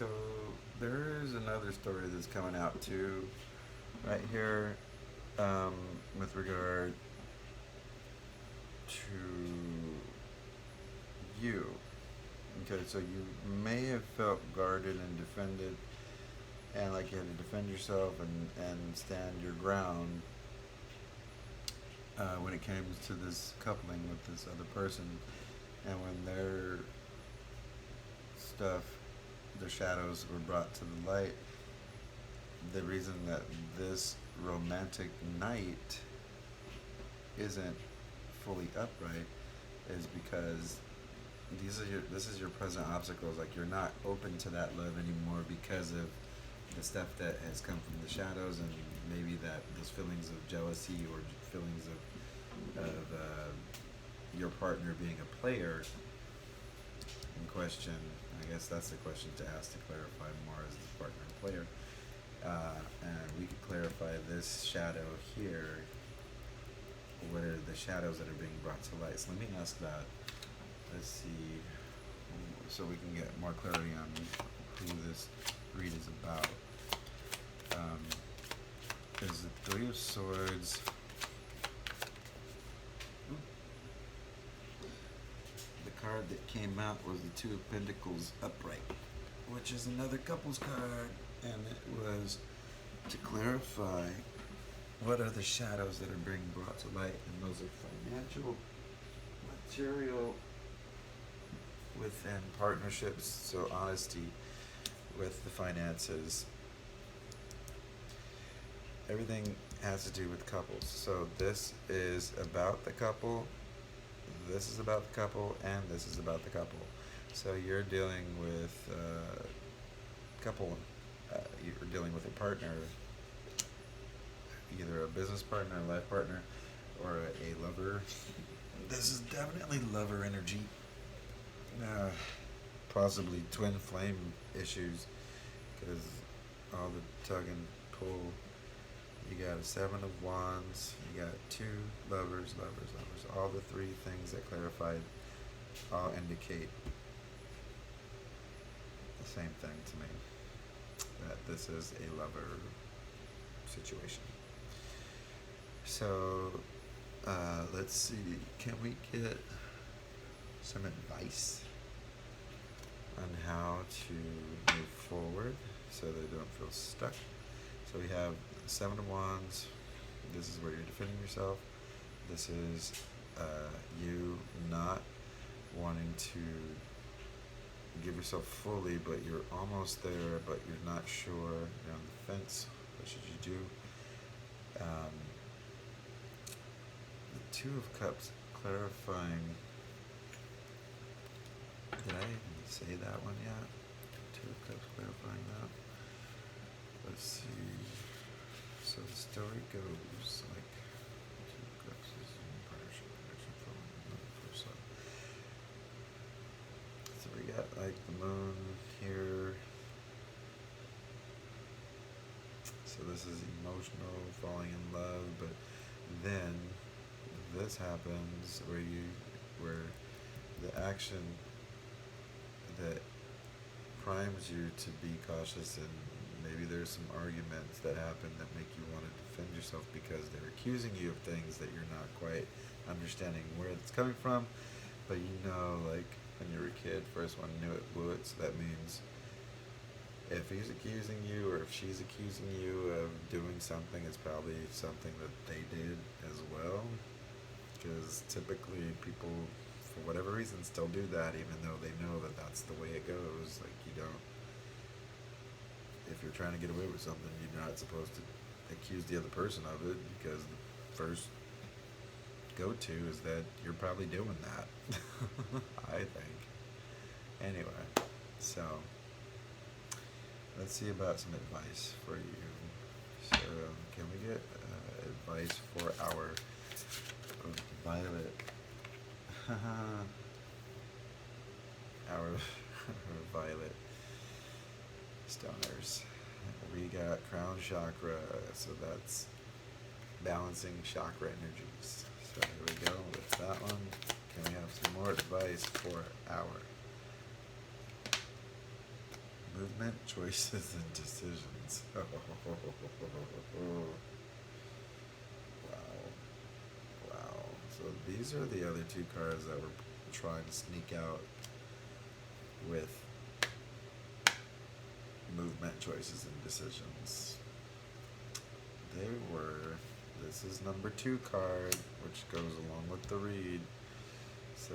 So there is another story that's coming out too, right here, with regard to you. Okay, so you may have felt guarded and defended, and like you had to defend yourself and stand your ground when it came to this coupling with this other person, and when their stuff, their shadows were brought to the light. The reason that this romantic night isn't fully upright is because this is your present obstacles. Like you're not open to that love anymore because of the stuff that has come from the shadows, and maybe that those feelings of jealousy or feelings of your partner being a player in question. I guess that's the question to ask to clarify more, as the partner and player. And we could clarify this shadow here. What are the shadows that are being brought to light? So let me ask that. Let's see, so we can get more clarity on who this read is about. There's the Three of Swords. The card that came out was the Two of Pentacles upright, which is another couples card, and it was to clarify what are the shadows that are being brought to light, and those are financial, material, within partnerships, so honesty with the finances. Everything has to do with couples. So this is about the couple, this is about the couple, and this is about the couple. So you're dealing with couple, you're dealing with a partner, either a business partner, a life partner, or a lover. This is definitely lover energy. Possibly twin flame issues, because all the tug and pull. You got a Seven of Wands, you got two lovers. All the three things that clarified all indicate the same thing to me, that this is a lover situation. So let's see, can we get some advice on how to move forward so they don't feel stuck? So we have Seven of Wands. This is where you're defending yourself. This is you not wanting to give yourself fully, but you're almost there, but you're not sure. You're on the fence. What should you do? The Two of Cups clarifying. Did I even say that one yet? Two of Cups clarifying that. Let's see. So the story goes like Two of Cups is in partnership, connection, flowing, another first love. So we got like the moon here. So this is emotional, falling in love, but then this happens where the action that primes you to be cautious, and maybe there's some arguments that happen that make you want to defend yourself because they're accusing you of things that you're not quite understanding where it's coming from. But you know, like when you were a kid, first one knew it, blew it. So that means if he's accusing you or if she's accusing you of doing something, it's probably something that they did as well. Because typically people, for whatever reason, still do that, even though they know that that's the way it goes. Like you don't, if you're trying to get away with something, you're not supposed to accuse the other person of it, because the first go-to is that you're probably doing that. I think. Anyway, so let's see about some advice for you. So can we get advice for our Violet? Our Violet stoners. We got Crown Chakra, so that's balancing chakra energies. So here we go with that one. Can we have some more advice for our Movement, choices, and decisions. Wow. Wow. So these are the other two cards that were trying to sneak out with movement, choices, and decisions. They were, this is number 2 card, which goes along with the read. So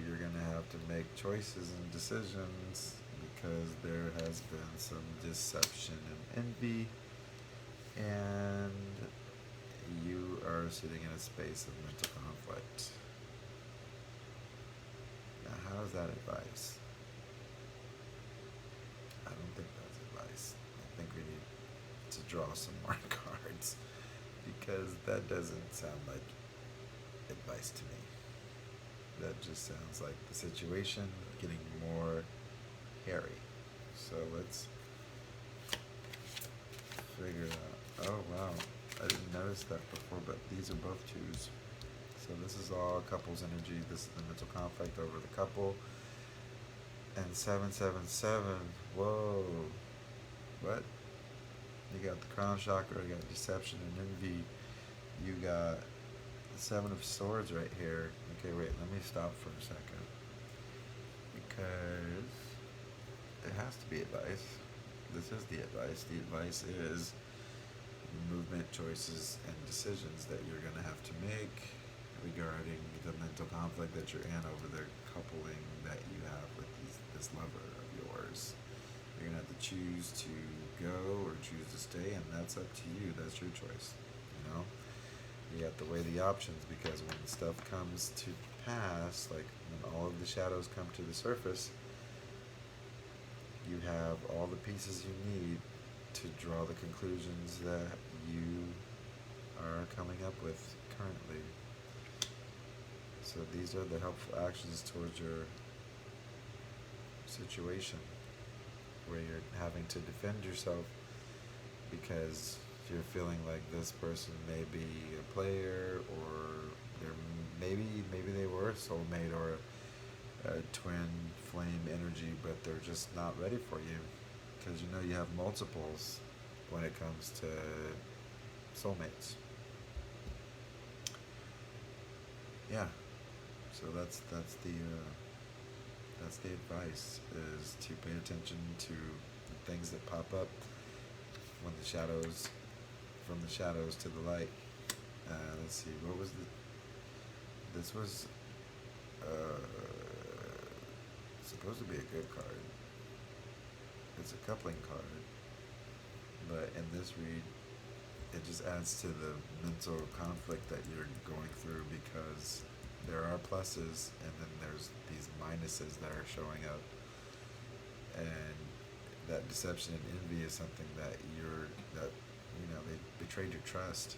you're going to have to make choices and decisions because there has been some deception and envy, and you are sitting in a space of mental conflict. Now, how is that advice? I don't think that's advice. I think we need to draw some more cards because that doesn't sound like advice to me. That just sounds like the situation getting more hairy. So let's figure out. Oh wow, I didn't notice that before, but these are both 2s. So this is all couples energy. This is the mental conflict over the couple. And 777. Whoa. What? You got the Crown Chakra, you got deception and envy. You got the 7 of Swords right here. Okay, wait, let me stop for a second. Because it has to be advice. This is the advice. The advice is movement, choices, and decisions that you're going to have to make regarding the mental conflict that you're in over the coupling that you have with this lover of yours. You're going to have to choose to go or choose to stay, and that's up to you. That's your choice, you know? You have to weigh the options because when stuff comes to pass, like when all of the shadows come to the surface, you have all the pieces you need to draw the conclusions that you are coming up with currently. So these are the helpful actions towards your situation where you're having to defend yourself because you're feeling like this person may be a player, or maybe they were a soulmate or a twin flame energy, but they're just not ready for you because you have multiples when it comes to soulmates. Yeah, so that's the advice, is to pay attention to the things that pop up when from the shadows to the light. Let's see, what was this was supposed to be a good card. It's a coupling card, but in this read, it just adds to the mental conflict that you're going through because there are pluses and then there's these minuses that are showing up, and that deception and envy is something that they betrayed your trust,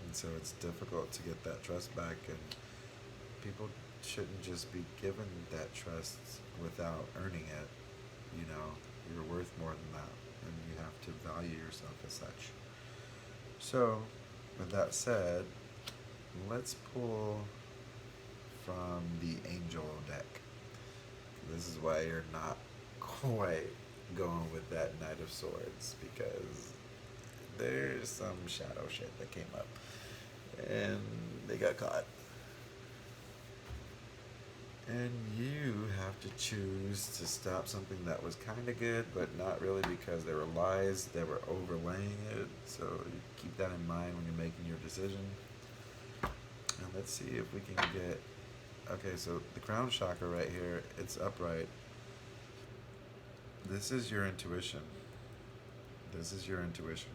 and so it's difficult to get that trust back, and people shouldn't just be given that trust without earning it. You're worth more than that, and you have to value yourself as such. So with that said, let's pull from the Angel deck. This is why you're not quite going with that Knight of Swords, because there's some shadow shit that came up and they got caught. And you have to choose to stop something that was kind of good, but not really, because there were lies that were overlaying it. So you keep that in mind when you're making your decision. And let's see if we can get... Okay, so the Crown Chakra right here, it's upright. This is your intuition. This is your intuition.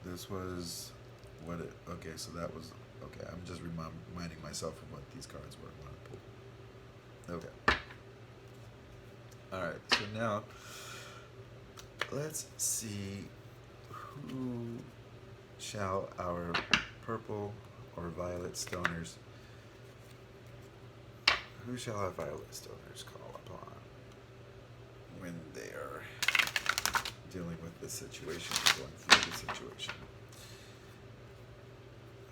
This was what it... Okay, so that was... Okay, I'm just reminding myself of what these cards were when I pulled. Okay. Alright, so now let's see who shall our purple or violet stoners, who shall our violet stoners call upon when they are dealing with this situation, going through the situation?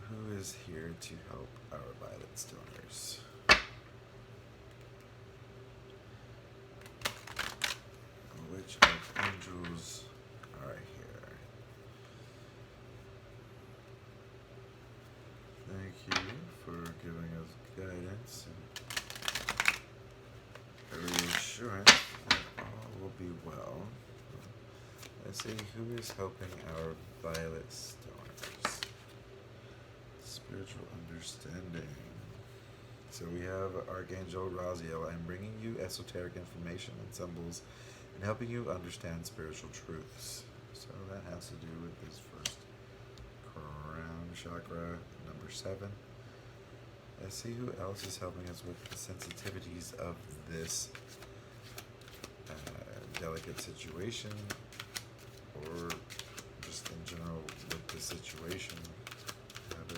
Who is here to help our violet stoners? assurance that all will be well. Let's see who is helping our violet stoners. Spiritual understanding. So we have Archangel Uriel. I'm bringing you esoteric information and symbols and helping you understand spiritual truths. So that has to do with this first Crown Chakra, number 7. Let's see who else is helping us with the sensitivities of this delicate situation, or just in general with the situation. Who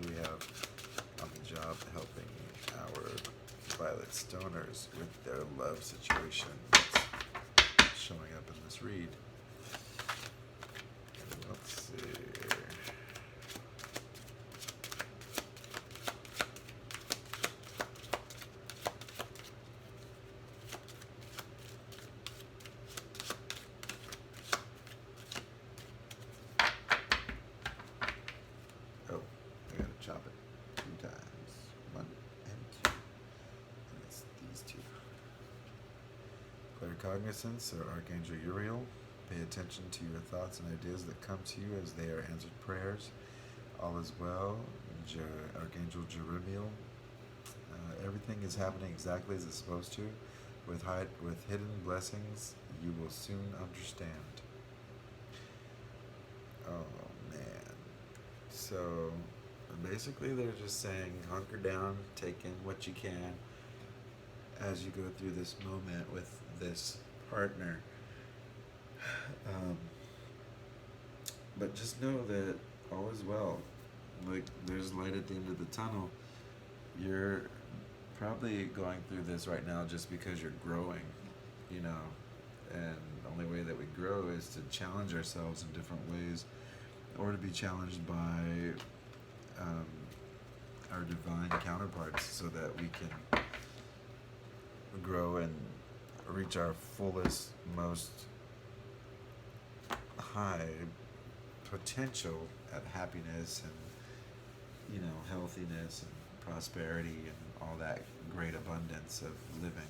do we have on the job helping our violet stoners with their love situation that's showing up in this read? Let's see. Oh, I gotta chop it 2 times. 1 and 2. And it's these 2. Claircognizance, or Archangel Uriel. Pay attention to your thoughts and ideas that come to you as they are answered prayers. All is well. Archangel Uriel. Everything is happening exactly as it's supposed to. With hidden blessings, you will soon understand. Oh, man. So, basically they're just saying, hunker down, take in what you can as you go through this moment with this partner. But just know that all is well. Like, there's light at the end of the tunnel. You're probably going through this right now just because you're growing, and the only way that we grow is to challenge ourselves in different ways, or to be challenged by our divine counterparts, so that we can grow and reach our fullest, most high potential at happiness and healthiness and prosperity and all that great abundance of living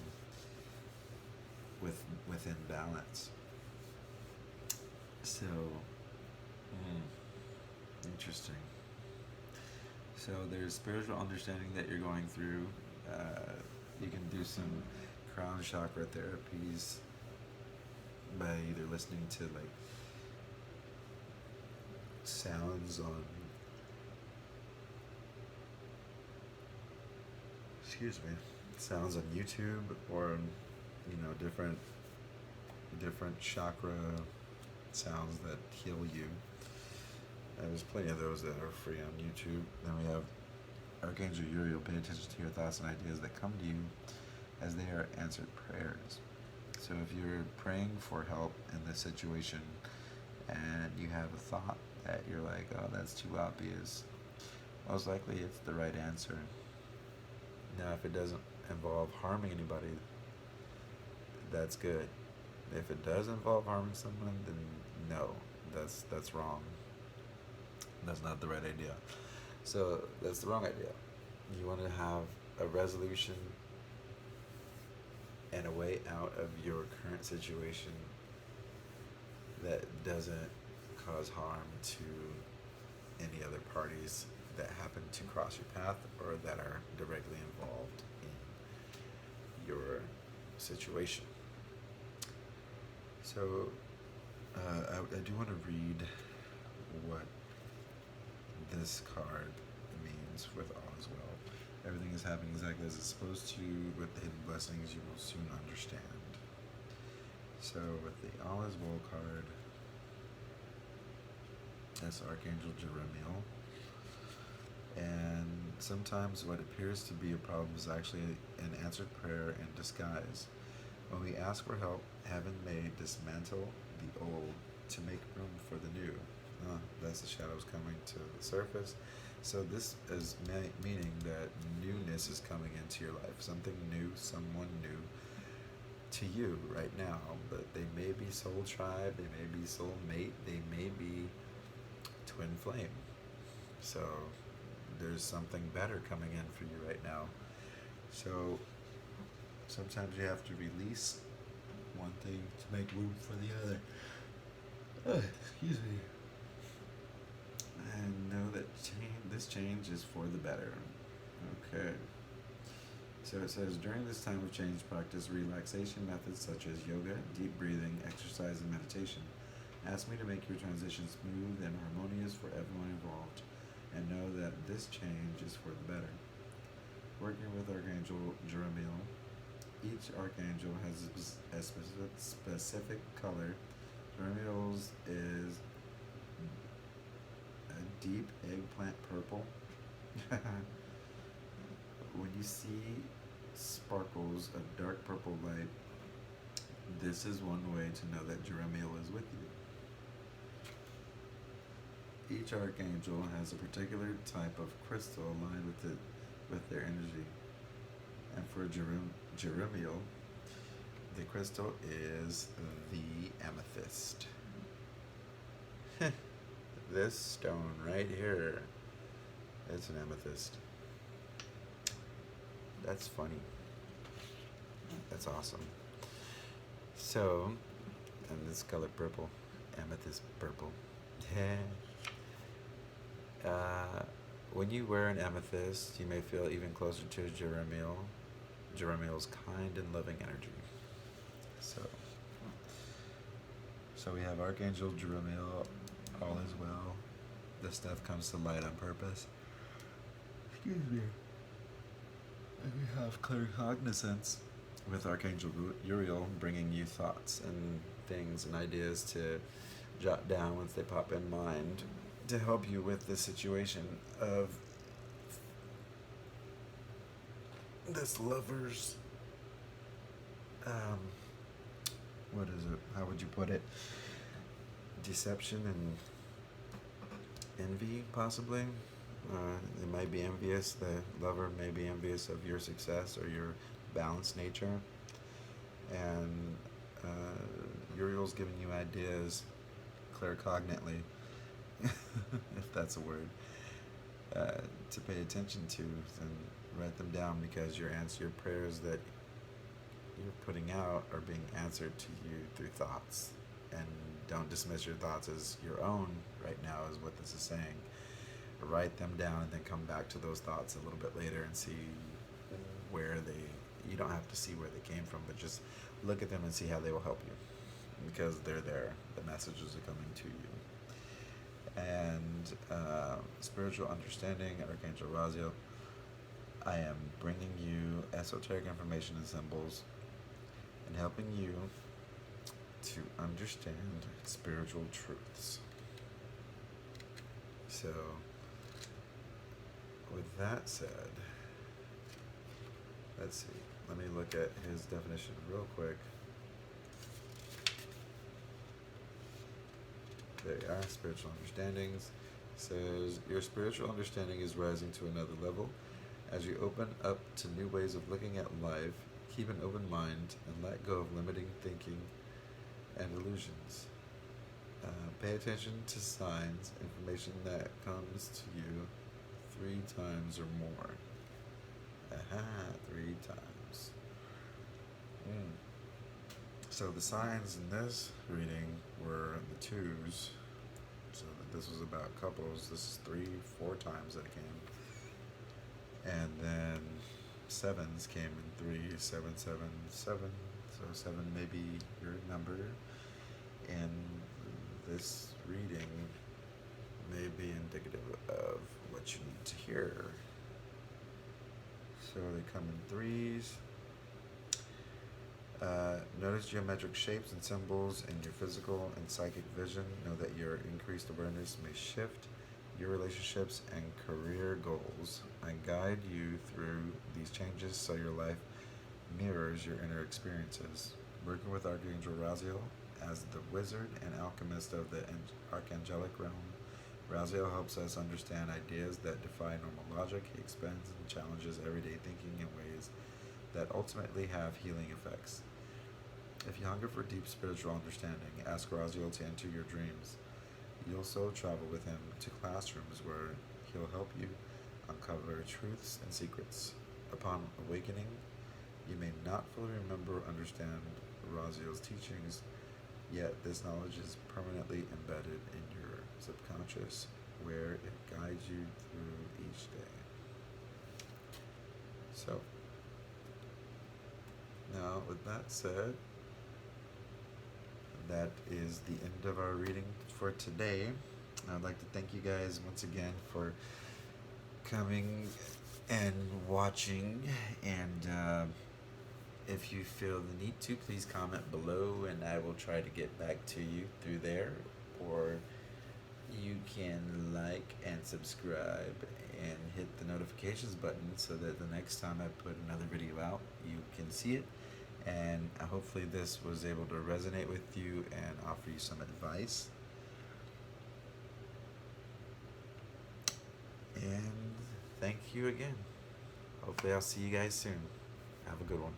within balance. So interesting. So there's spiritual understanding that you're going through. You can do some Crown Chakra therapies by either listening to sounds on sounds on YouTube, or different chakra sounds that heal you. There's plenty of those that are free on YouTube. Then we have Archangel Uriel. Pay attention to your thoughts and ideas that come to you as they are answered prayers. So if you're praying for help in this situation and you have a thought that you're like, oh, that's too obvious, most likely it's the right answer. Now, if it doesn't involve harming anybody, that's good. If it does involve harming someone, then no, that's wrong. That's not the right idea. So that's the wrong idea. You want to have a resolution and a way out of your current situation that doesn't cause harm to any other parties that happen to cross your path or that are directly involved in your situation. So I do want to read what this card means with all is well. Everything is happening exactly as it's supposed to. With the hidden blessings, you will soon understand. So with the all is well card, that's Archangel Uriel. And sometimes what appears to be a problem is actually an answered prayer in disguise. When we ask for help, heaven may dismantle the old to make room for the new. That's the shadows coming to the surface. So this is meaning that newness is coming into your life. Something new, someone new to you right now. But they may be soul tribe, they may be soul mate, they may be twin flame. So there's something better coming in for you right now. So Sometimes you have to release one thing to make room for the other. Excuse me. And know that this change is for the better. Okay. So it says, during this time of change, practice relaxation methods such as yoga, deep breathing, exercise, and meditation. Ask me to make your transition smooth and harmonious for everyone involved, and know that this change is for the better. Working with Archangel Uriel, each archangel has a specific color. Uriel's is a deep eggplant purple. When you see sparkles of dark purple light, this is one way to know that Uriel is with you. Each archangel has a particular type of crystal aligned with their energy. And for Uriel, the crystal is the amethyst. This stone right here, it's an amethyst. That's funny. That's awesome. So, and this color purple, amethyst purple. When you wear an amethyst, you may feel even closer to Uriel's kind and loving energy. So we have Archangel Uriel, all is well. This stuff comes to light on purpose. Excuse me. And we have clear cognizance with Archangel Uriel, bringing you thoughts and things and ideas to jot down once they pop in mind to help you with the situation of this lover's, what is it? How would you put it? Deception and envy, possibly. It might be envious. The lover may be envious of your success or your balanced nature. And Uriel's giving you ideas claircognitely, if that's a word, to pay attention to and write them down, because your prayers that you're putting out are being answered to you through thoughts. And don't dismiss your thoughts as your own right now, is what this is saying. Write them down and then come back to those thoughts a little bit later and see where you don't have to see where they came from, but just look at them and see how they will help you, because they're there. The messages are coming to you. And spiritual understanding, Archangel Uriel, I am bringing you esoteric information and symbols and helping you to understand spiritual truths. So, with that said, let's see. Let me look at his definition real quick. There you are, spiritual understandings. It says, your spiritual understanding is rising to another level. As you open up to new ways of looking at life, keep an open mind and let go of limiting thinking and illusions. Pay attention to signs, information that comes to you 3 times or more. 3 times. So the signs in this reading were the 2s. So this was about couples. This is 3-4 times that it came. And then 7s came in 3, 7, 7, 7. So 7 may be your number. And this reading may be indicative of what you need to hear. So they come in 3s. Notice geometric shapes and symbols in your physical and psychic vision. Know that your increased awareness may shift your relationships and career goals and guide you through these changes so your life mirrors your inner experiences. Working with Archangel Uriel as the wizard and alchemist of the archangelic realm, Uriel helps us understand ideas that defy normal logic. He expands and challenges everyday thinking in ways that ultimately have healing effects. If you hunger for deep spiritual understanding, ask Uriel to enter your dreams. You'll so travel with him to classrooms where he'll help you uncover truths and secrets. Upon awakening, you may not fully remember or understand Raziel's teachings, yet this knowledge is permanently embedded in your subconscious, where it guides you through each day. So, now with that said, that is the end of our reading for today. I'd like to thank you guys once again for coming and watching, and if you feel the need to, please comment below and I will try to get back to you through there, or you can like and subscribe and hit the notifications button so that the next time I put another video out you can see it, and hopefully this was able to resonate with you and offer you some advice. And thank you again. Hopefully I'll see you guys soon. Have a good one.